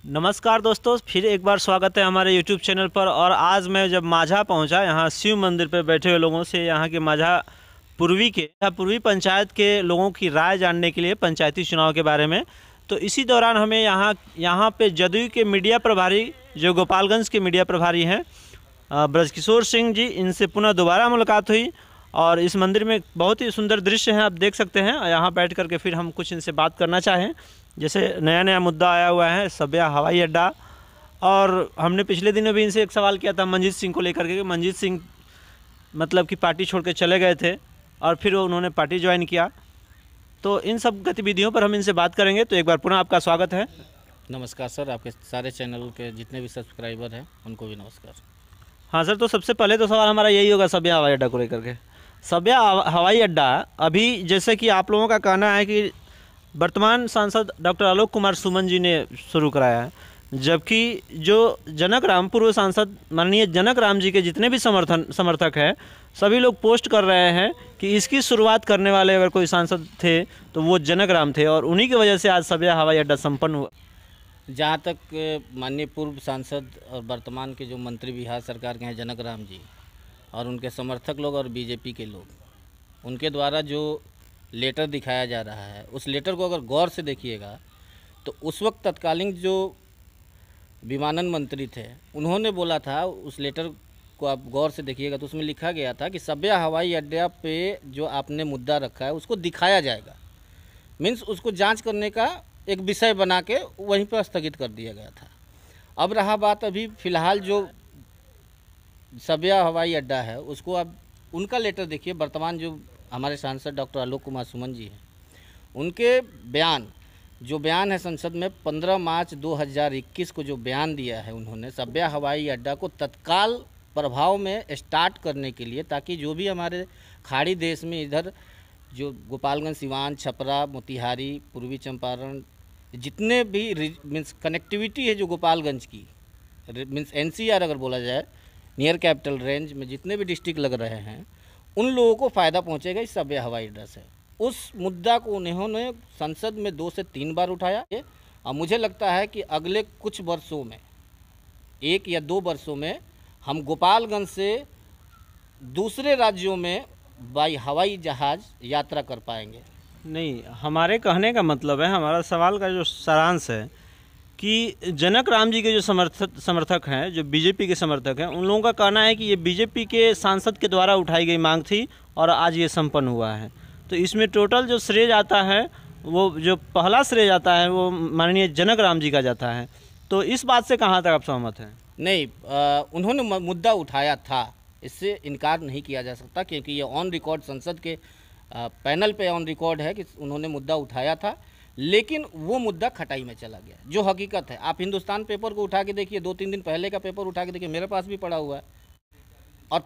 नमस्कार दोस्तों, फिर एक बार स्वागत है हमारे YouTube चैनल पर। और आज मैं जब माझा पहुंचा, यहाँ शिव मंदिर पर बैठे हुए लोगों से यहाँ के माझा पूर्वी पंचायत के लोगों की राय जानने के लिए पंचायती चुनाव के बारे में। तो इसी दौरान हमें यहाँ पे जदयू के मीडिया प्रभारी, जो गोपालगंज के मीडिया प्रभारी हैं, ब्रजकिशोर सिंह जी, इनसे पुनः दोबारा मुलाकात हुई। और इस मंदिर में बहुत ही सुंदर दृश्य हैं, आप देख सकते हैं। यहाँ बैठ करके फिर हम कुछ इनसे बात करना चाहें। जैसे नया मुद्दा आया हुआ है सब्या हवाई अड्डा, और हमने पिछले दिनों भी इनसे एक सवाल किया था मंजीत सिंह को लेकर के। मंजीत सिंह मतलब कि पार्टी छोड़ के चले गए थे और फिर उन्होंने पार्टी ज्वाइन किया। तो इन सब गतिविधियों पर हम इनसे बात करेंगे। तो एक बार पुनः आपका स्वागत है। नमस्कार सर, आपके सारे चैनल के जितने भी सब्सक्राइबर हैं उनको भी नमस्कार। हाँ सर, तो सबसे पहले तो सवाल हमारा यही होगा सब्या हवाई अड्डा को लेकर के। सब्या हवाई अड्डा अभी, जैसे कि आप लोगों का कहना है कि वर्तमान सांसद डॉक्टर आलोक कुमार सुमन जी ने शुरू कराया है, जबकि जो जनक राम, पूर्व सांसद माननीय जनक राम जी के जितने भी समर्थक हैं, सभी लोग पोस्ट कर रहे हैं कि इसकी शुरुआत करने वाले अगर कोई सांसद थे तो वो जनक राम थे, और उन्हीं की वजह से आज सब्या हवाई अड्डा संपन्न हुआ। जहाँ तक माननीय पूर्व सांसद और वर्तमान के जो मंत्री बिहार सरकार के हैं जनक राम जी और उनके समर्थक लोग और बीजेपी के लोग, उनके द्वारा जो लेटर दिखाया जा रहा है, उस लेटर को अगर गौर से देखिएगा तो उस वक्त तत्कालीन जो विमानन मंत्री थे उन्होंने बोला था, उस लेटर को आप गौर से देखिएगा तो उसमें लिखा गया था कि सब्या हवाई अड्डा पे जो आपने मुद्दा रखा है उसको दिखाया जाएगा। मीन्स उसको जांच करने का एक विषय बना के वहीं पर स्थगित कर दिया गया था। अब रहा बात अभी फ़िलहाल जो सब्या हवाई अड्डा है उसको आप उनका लेटर देखिए। वर्तमान जो हमारे सांसद डॉक्टर आलोक कुमार सुमन जी हैं, उनके जो बयान है संसद में 15 मार्च 2021 को जो बयान दिया है उन्होंने सब्या हवाई अड्डा को तत्काल प्रभाव में स्टार्ट करने के लिए, ताकि जो भी हमारे खाड़ी देश में इधर जो गोपालगंज, सिवान, छपरा, मोतिहारी, पूर्वी चंपारण, जितने भी मीन्स कनेक्टिविटी है जो गोपालगंज की, मीन्स NCR अगर बोला जाए, नियर कैपिटल रेंज में जितने भी डिस्ट्रिक्ट लग रहे हैं, उन लोगों को फ़ायदा पहुंचेगा इस सब्या हवाई अड्डा से। उस मुद्दा को उन्होंने संसद में 2 से 3 बार उठाया, और मुझे लगता है कि अगले कुछ वर्षों में, 1 या 2 वर्षों में, हम गोपालगंज से दूसरे राज्यों में बाई हवाई जहाज़ यात्रा कर पाएंगे। नहीं, हमारे कहने का मतलब है, हमारा सवाल का जो सारांश है कि जनक राम जी के जो समर्थक हैं, जो बीजेपी के समर्थक हैं, उन लोगों का कहना है कि ये बीजेपी के सांसद के द्वारा उठाई गई मांग थी और आज ये संपन्न हुआ है। तो इसमें टोटल जो श्रेय जाता है, वो जो पहला श्रेय जाता है वो माननीय जनक राम जी का जाता है। तो इस बात से कहाँ तक आप सहमत हैं? नहीं, उन्होंने मुद्दा उठाया था, इससे इनकार नहीं किया जा सकता, क्योंकि ये ऑन रिकॉर्ड संसद के पैनल पे ऑन रिकॉर्ड है कि उन्होंने मुद्दा उठाया था, लेकिन वो मुद्दा खटाई में चला गया। जो हकीकत है, आप हिंदुस्तान पेपर को उठा के देखिए, 2-3 दिन पहले का पेपर उठा के देखिए, मेरे पास भी पड़ा हुआ है। और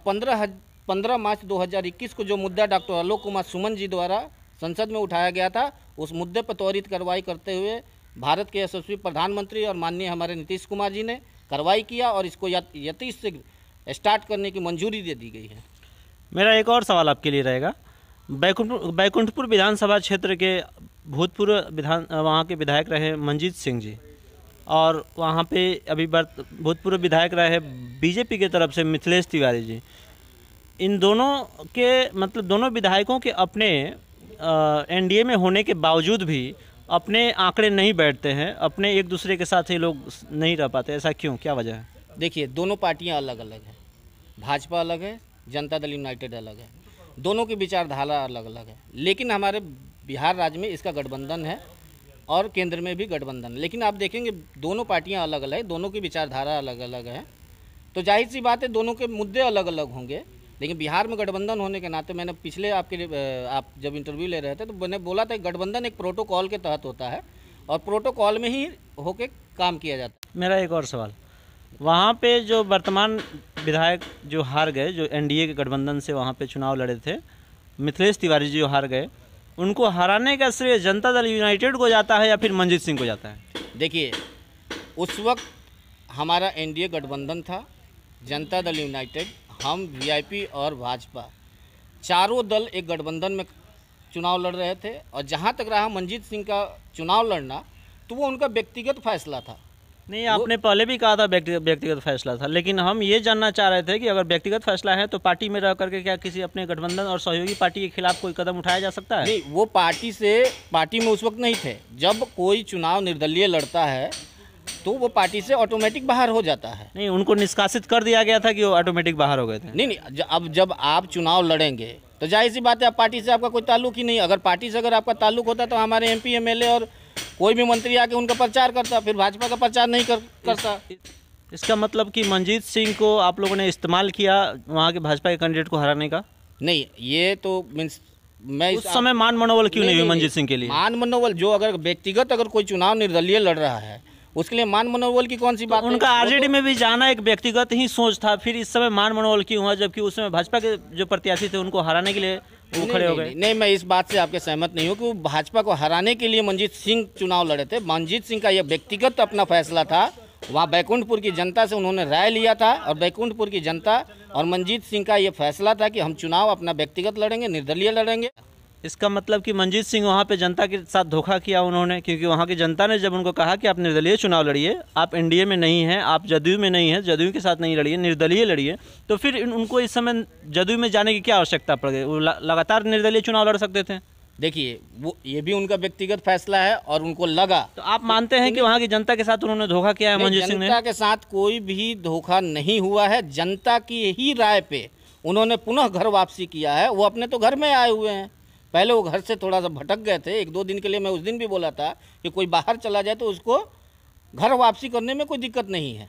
15 मार्च 2021 को जो मुद्दा डॉक्टर आलोक कुमार सुमन जी द्वारा संसद में उठाया गया था, उस मुद्दे पर त्वरित कार्रवाई करते हुए भारत के यशस्वी प्रधानमंत्री और माननीय हमारे नीतीश कुमार जी ने कार्रवाई किया और इसको यथी शीघ्र स्टार्ट करने की मंजूरी दे दी गई है। मेरा एक और सवाल आपके लिए रहेगा। बैकुंठपुर विधानसभा क्षेत्र के भूतपूर्व वहाँ के विधायक रहे मंजीत सिंह जी, और वहाँ पे अभी भूतपूर्व विधायक रहे बीजेपी की तरफ से मिथिलेश तिवारी जी। इन दोनों के मतलब दोनों विधायकों के अपने NDA में होने के बावजूद भी अपने आंकड़े नहीं बैठते हैं, अपने एक दूसरे के साथ ये लोग नहीं रह पाते। ऐसा क्यों, क्या वजह है? देखिए, दोनों पार्टियां अलग अलग हैं। भाजपा अलग है, जनता दल यूनाइटेड अलग है, दोनों की विचारधारा अलग अलग है। लेकिन हमारे बिहार राज्य में इसका गठबंधन है और केंद्र में भी गठबंधन है। लेकिन आप देखेंगे दोनों पार्टियां अलग अलग है, दोनों की विचारधारा अलग अलग है, तो जाहिर सी बात है दोनों के मुद्दे अलग अलग होंगे। लेकिन बिहार में गठबंधन होने के नाते, मैंने पिछले आप जब इंटरव्यू ले रहे थे तो मैंने बोला था गठबंधन एक प्रोटोकॉल के तहत होता है और प्रोटोकॉल में ही होके काम किया जाता है। मेरा एक और सवाल, वहाँ पे जो वर्तमान विधायक जो हार गए, जो NDA के गठबंधन से वहाँ पे चुनाव लड़े थे, मिथिलेश तिवारी जी जो हार गए, उनको हराने का श्रेय जनता दल यूनाइटेड को जाता है या फिर मंजीत सिंह को जाता है? देखिए, उस वक्त हमारा NDA गठबंधन था, जनता दल यूनाइटेड, हम VIP और भाजपा, चारों दल एक गठबंधन में चुनाव लड़ रहे थे। और जहाँ तक रहा मंजीत सिंह का चुनाव लड़ना, तो वो उनका व्यक्तिगत फैसला था। नहीं, आपने पहले भी कहा था व्यक्तिगत फैसला था, लेकिन हम ये जानना चाह रहे थे कि अगर व्यक्तिगत फैसला है तो पार्टी में रह करके क्या किसी अपने गठबंधन और सहयोगी पार्टी के खिलाफ कोई कदम उठाया जा सकता है? नहीं, वो पार्टी में उस वक्त नहीं थे। जब कोई चुनाव निर्दलीय लड़ता है तो वो पार्टी से ऑटोमेटिक बाहर हो जाता है। नहीं, उनको निष्कासित कर दिया गया था कि वो ऑटोमेटिक बाहर हो गए थे? नहीं, अब जब आप चुनाव लड़ेंगे तो जाहिर सी बात है, आप पार्टी से आपका कोई ताल्लुक ही नहीं। अगर पार्टी से अगर आपका ताल्लुक होता तो हमारे MP MLA और कोई भी मंत्री आके उनका प्रचार करता, फिर भाजपा का प्रचार नहीं करता। इसका मतलब कि मनजीत सिंह को आप लोगों ने इस्तेमाल किया वहाँ के भाजपा के कैंडिडेट को हराने का? नहीं, ये तो मीन्स मैं उस समय मान मनोबल क्यों नहीं हुई मंजीत सिंह के लिए? मान मनोबल जो अगर व्यक्तिगत अगर कोई चुनाव निर्दलीय लड़ रहा है उसके लिए मान मनोबल की कौन सी बात है? उनका RJD में भी जाना एक व्यक्तिगत ही सोच था, फिर इस समय मान मनोबल क्यों हुआ जबकि उस समय भाजपा के जो प्रत्याशी थे उनको हराने के लिए वो खड़े हो गए? नहीं, मैं इस बात से आपके सहमत नहीं हूँ कि वो भाजपा को हराने के लिए मंजीत सिंह चुनाव लड़े थे। मंजीत सिंह का यह व्यक्तिगत अपना फैसला था। वहाँ बैकुंठपुर की जनता से उन्होंने राय लिया था और बैकुंठपुर की जनता और मंजीत सिंह का ये फैसला था कि हम चुनाव अपना व्यक्तिगत लड़ेंगे, निर्दलीय लड़ेंगे। इसका मतलब कि मंजीत सिंह वहाँ पे जनता के साथ धोखा किया उन्होंने, क्योंकि वहाँ की जनता ने जब उनको कहा कि आप निर्दलीय चुनाव लड़िए, आप NDA में नहीं हैं, आप जदयू में नहीं हैं, जदयू के साथ नहीं लड़िए, निर्दलीय लड़िए, तो फिर उनको इस समय जदयू में जाने की क्या आवश्यकता पड़ गई? वो लगातार निर्दलीय चुनाव लड़ सकते थे। देखिए, वो ये भी उनका व्यक्तिगत फैसला है और उनको लगा। तो आप मानते हैं कि वहाँ की जनता के साथ उन्होंने धोखा किया है मंजीत सिंह ने? जनता के साथ कोई भी धोखा नहीं हुआ है। जनता की ही राय पे उन्होंने पुनः घर वापसी किया है। वो अपने तो घर में आए हुए हैं। पहले वो घर से थोड़ा सा भटक गए थे 1-2 दिन के लिए। मैं उस दिन भी बोला था कि कोई बाहर चला जाए तो उसको घर वापसी करने में कोई दिक्कत नहीं है।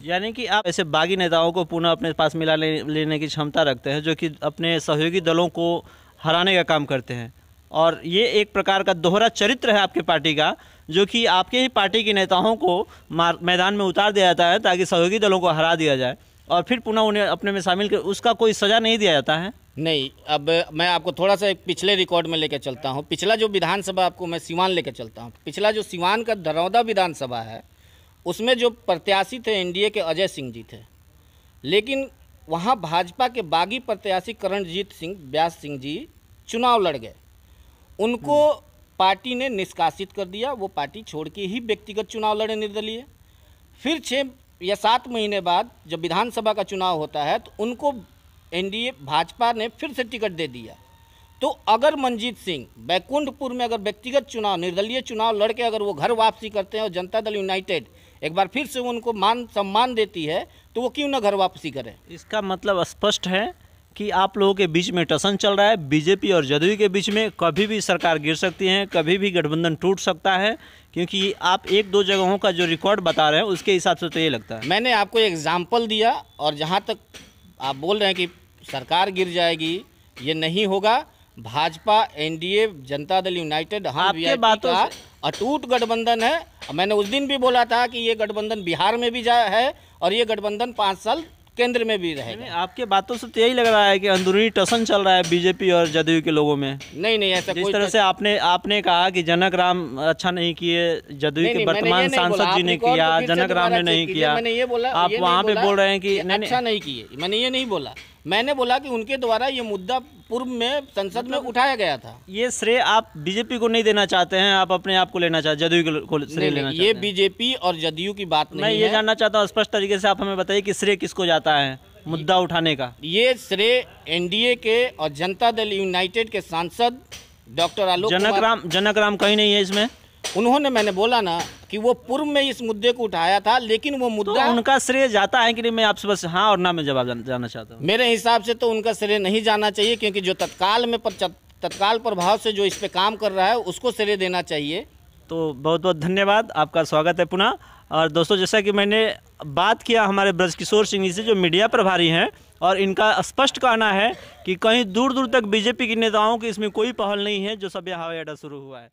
यानी कि आप ऐसे बागी नेताओं को पुनः अपने पास मिला लेने की क्षमता रखते हैं जो कि अपने सहयोगी दलों को हराने का काम करते हैं, और ये एक प्रकार का दोहरा चरित्र है आपके पार्टी का, जो कि आपके ही पार्टी के नेताओं को मैदान में उतार दिया जाता है ताकि सहयोगी दलों को हरा दिया जाए और फिर पुनः उन्हें अपने में शामिल कर, उसका कोई सज़ा नहीं दिया जाता है? नहीं, अब मैं आपको थोड़ा सा एक पिछले रिकॉर्ड में लेकर चलता हूँ। पिछला जो विधानसभा, आपको मैं सिवान लेकर चलता हूँ। पिछला जो सिवान का दरौदा विधानसभा है उसमें जो प्रत्याशी थे NDA के अजय सिंह जी थे, लेकिन वहाँ भाजपा के बागी प्रत्याशी करणजीत सिंह व्यास सिंह जी चुनाव लड़ गए। उनको पार्टी ने निष्कासित कर दिया। वो पार्टी छोड़ के ही व्यक्तिगत चुनाव लड़े निर्दलीय। फिर 6 या 7 महीने बाद जब विधानसभा का चुनाव होता है तो उनको NDA भाजपा ने फिर से टिकट दे दिया। तो अगर मंजीत सिंह बैकुंठपुर में अगर व्यक्तिगत चुनाव निर्दलीय चुनाव लड़के अगर वो घर वापसी करते हैं और जनता दल यूनाइटेड एक बार फिर से उनको मान सम्मान देती है तो वो क्यों ना घर वापसी करें? इसका मतलब स्पष्ट है कि आप लोगों के बीच में टसन चल रहा है। बीजेपी और जदयू के बीच में कभी भी सरकार गिर सकती है, कभी भी गठबंधन टूट सकता है, क्योंकि आप 1-2 जगहों का जो रिकॉर्ड बता रहे हैं उसके हिसाब से तो ये लगता है। मैंने आपको एग्जाम्पल दिया, और जहाँ तक आप बोल रहे हैं कि सरकार गिर जाएगी, ये नहीं होगा। भाजपा NDA जनता दल यूनाइटेड हम VIP का अटूट गठबंधन है। मैंने उस दिन भी बोला था कि ये गठबंधन बिहार में भी है और ये गठबंधन 5 साल केंद्र में भी रहेगा। आपके बातों से तो यही लग रहा है कि अंदरूनी टसन चल रहा है बीजेपी और जदयू के लोगों में। नहीं, ऐसा जिस तरह से आपने कहा कि जनक राम अच्छा नहीं किए, जदयू के वर्तमान सांसद जी ने किया, जनक राम ने नहीं किया, मैंने ये बोला, आप वहाँ पे बोल रहे हैं कि अच्छा नहीं किए। मैंने ये नहीं बोला। मैंने बोला कि उनके द्वारा ये मुद्दा पूर्व में संसद में उठाया गया था। ये श्रेय आप बीजेपी को नहीं देना चाहते हैं, आप अपने आप को लेना चाहते, जदयू को श्रेय लेना चाहते हैं? ये बीजेपी और जदयू की बात नहीं है। मैं ये जानना चाहता हूँ स्पष्ट तरीके से आप हमें बताइए कि श्रेय किसको जाता है मुद्दा उठाने का? ये श्रेय NDA के और जनता दल यूनाइटेड के सांसद डॉक्टर आलोक जनक राम कहीं नहीं है इसमें। उन्होंने, मैंने बोला ना कि वो पूर्व में इस मुद्दे को उठाया था, लेकिन वो मुद्दा तो उनका श्रेय जाता है कि नहीं? मैं आपसे बस हाँ और ना में जवाब जानना चाहता हूँ। मेरे हिसाब से तो उनका श्रेय नहीं जाना चाहिए, क्योंकि जो तत्काल प्रभाव से जो इस पे काम कर रहा है उसको श्रेय देना चाहिए। तो बहुत बहुत धन्यवाद, आपका स्वागत है पुनः। और दोस्तों, जैसा कि मैंने बात किया हमारे ब्रजकिशोर सिंह जी से जो मीडिया प्रभारी हैं, और इनका स्पष्ट कहना है कि कहीं दूर दूर तक बीजेपी के नेताओं की इसमें कोई पहल नहीं है जो सब हवाई अड्डा शुरू हुआ है।